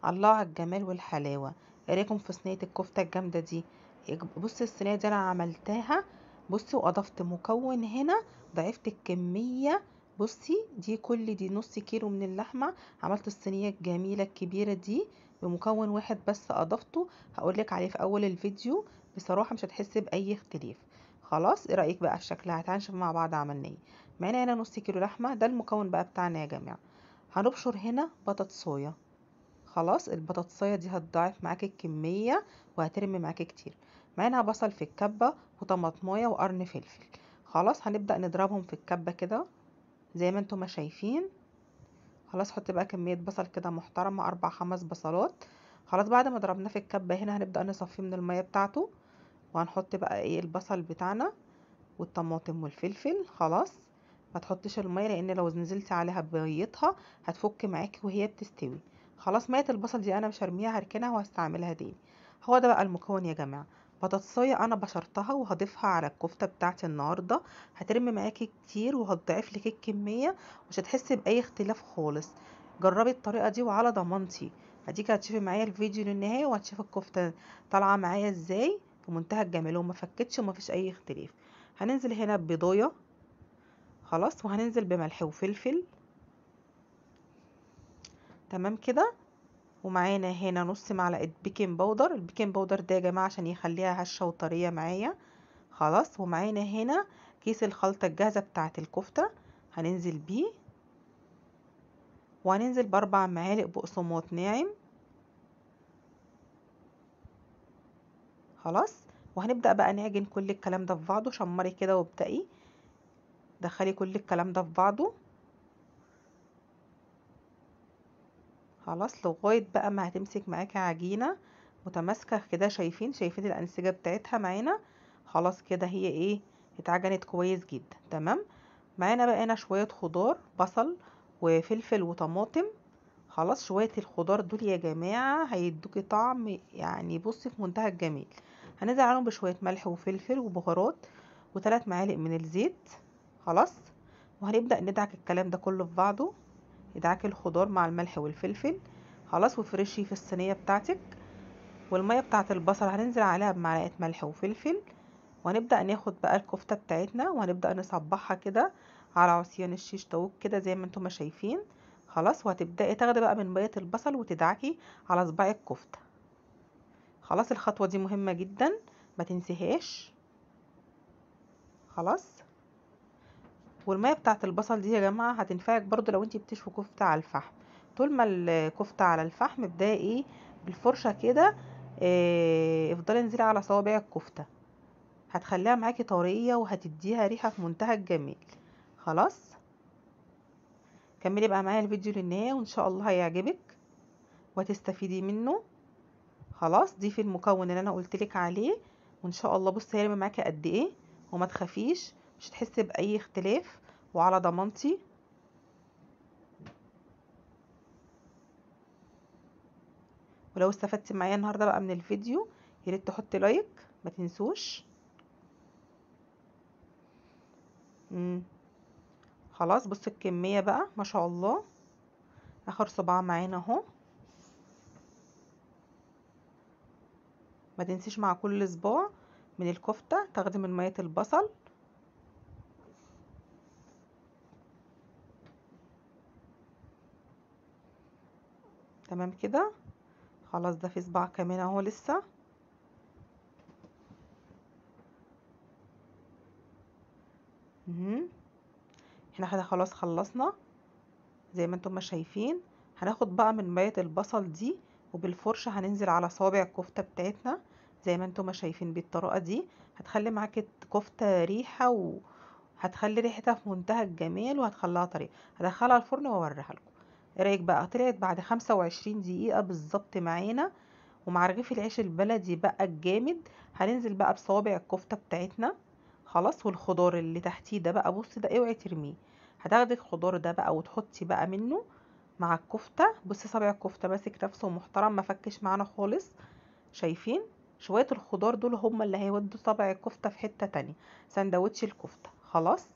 الله على الجمال والحلاوه. ايه رايكم في صينيه الكفته الجامده دي؟ بصي الصينيه دي انا عملتها. بصي واضفت مكون هنا، ضعفت الكميه. بصي دي نص كيلو من اللحمه. عملت الصينيه الجميله الكبيره دي بمكون واحد بس اضفته، هقولك عليه في اول الفيديو. بصراحه مش هتحسي باي اختلاف. خلاص، ايه رايك بقى في شكلها؟ تعالى نشوف مع بعض عملنا ايه. معانا هنا نص كيلو لحمه، ده المكون بقى بتاعنا يا جماعه. هنبشر هنا بطاطسايه. خلاص، البطاطسايه دي هتضاعف معاكي الكميه وهترمي معاكي كتير. معانا بصل في الكبه وطماطمايه وقرن فلفل. خلاص، هنبدا نضربهم في الكبه كده زي ما انتم ما شايفين. خلاص، حط بقى كميه بصل كده محترمه، 4 5 بصلات. خلاص، بعد ما ضربناه في الكبه هنا هنبدا نصفيه من الميه بتاعته. وهنحط بقى ايه البصل بتاعنا والطماطم والفلفل. خلاص، ما تحطيش الميه لان لو نزلتي عليها بميتها هتفك معاكي وهي بتستوي. خلاص، ميه البصل دي انا مش هرميها، هركنها وهستعملها تاني. هو ده بقى المكون يا جماعه. بطاطسايه انا بشرتها وهضيفها على الكفته بتاعتي النهارده. هترمي معاكي كتير وهتضعف لك الكميه، مش هتحسي باي اختلاف خالص. جربي الطريقه دي وعلى ضمانتي. هتيجي هتشوفي معايا الفيديو للنهايه وهتشوفي الكفته طالعه معايا ازاي في منتهى الجمال وما فكتش وما فيش اي اختلاف. هننزل هنا ببيضايه. خلاص، وهننزل بملح وفلفل. تمام كده. ومعانا هنا نص معلقه بيكنج باودر. البيكنج باودر ده يا جماعه عشان يخليها هشه وطريه معايا. خلاص، ومعانا هنا كيس الخلطه الجاهزه بتاعه الكفته، هننزل بيه. وهننزل ب4 معالق بقسماط ناعم. خلاص، وهنبدأ بقى نعجن كل الكلام ده في بعضه. شمري كده وابدأي دخلي كل الكلام ده في بعضه. خلاص، لغاية بقى ما هتمسك معاكي عجينة متماسكة كده. شايفين الأنسجة بتاعتها معانا. خلاص كده هي ايه، اتعجنت كويس جدا. تمام. معانا بقى هنا شوية خضار، بصل وفلفل وطماطم. خلاص، شوية الخضار دول يا جماعة هيدوكي طعم يعني بصي في منتهى الجمال. هننزل عليهم بشوية ملح وفلفل وبهارات و3 معالق من الزيت. خلاص، وهنبدأ ندعك الكلام ده كله في بعضه. ادعكي الخضار مع الملح والفلفل. خلاص، وفرشي في الصينية بتاعتك. والمية بتاعت البصل هننزل عليها بمعلقة ملح وفلفل. وهنبدأ ناخد بقى الكفتة بتاعتنا وهنبدأ نصبحها كده على عصيان الشيش طاووق كده زي ما انتم ما شايفين. خلاص، وهتبدأي تاخدي بقى من مية البصل وتدعكي على صباع الكفتة. خلاص، الخطوة دي مهمة جدا، ما تنسيهاش. خلاص. والمية بتاعت البصل دي يا جماعة هتنفعك برضو لو انتي بتشوي كفتة على الفحم. طول ما الكفتة على الفحم ابدأي ايه بالفرشة كده. افضلي انزلي على صوابع الكفتة، هتخليها معاكي طرية وهتديها ريحة في منتهى الجمال. خلاص، كملي بقى معايا الفيديو للنهاية وان شاء الله هيعجبك وهتستفيدي منه. خلاص، ضيفي المكون اللي انا قلتلك عليه وان شاء الله بصي هيرمي معاكي قد ايه. وما تخافيش، مش هتحسي باي اختلاف وعلى ضمانتي. ولو استفدتي معايا النهارده بقى من الفيديو ياريت تحطي لايك، ما تنسوش. خلاص، بصي الكمية بقى ما شاء الله، اخر صباع معانا اهو. ما تنسيش مع كل صباع من الكفتة تاخدي من مية البصل. تمام كده. خلاص، ده في صباع كمان اهو لسه. مهم. احنا كده خلاص خلصنا زي ما انتم ما شايفين. هناخد بقى من مية البصل دي وبالفرشة هننزل على صوابع الكفتة بتاعتنا زي ما انتم ما شايفين بالطريقة دي. هتخلي معاكي الكفتة ريحة وهتخلي ريحتها في منتهى الجمال وهتخليها طرية. هدخلها الفرن واوريها لكم. ايه رايك بقى؟ طلعت بعد 25 دقيقة بالظبط معانا. ومع رغيف العيش البلدي بقى الجامد هننزل بقى بصوابع الكفتة بتاعتنا. خلاص، والخضار اللي تحتيه ده بقى بصي ده اوعي ترميه. هتاخدي الخضار ده بقى وتحطي بقى منه مع الكفتة. بصي صابع الكفتة ماسك نفسه محترم، ما فكش معانا خالص. شايفين؟ شوية الخضار دول هم اللي هيودوا طبع الكفتة في حتة تانية. سندوتش الكفتة. خلاص،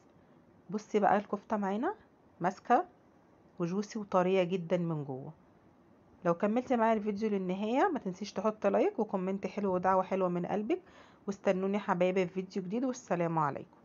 بصي بقى الكفتة معانا ماسكة وجوسي وطرية جدا من جوه. لو كملت معايا الفيديو للنهاية ما تنسيش تحط لايك وكومنت حلو ودعوة حلوة من قلبك، واستنوني حبايبي في فيديو جديد، والسلام عليكم.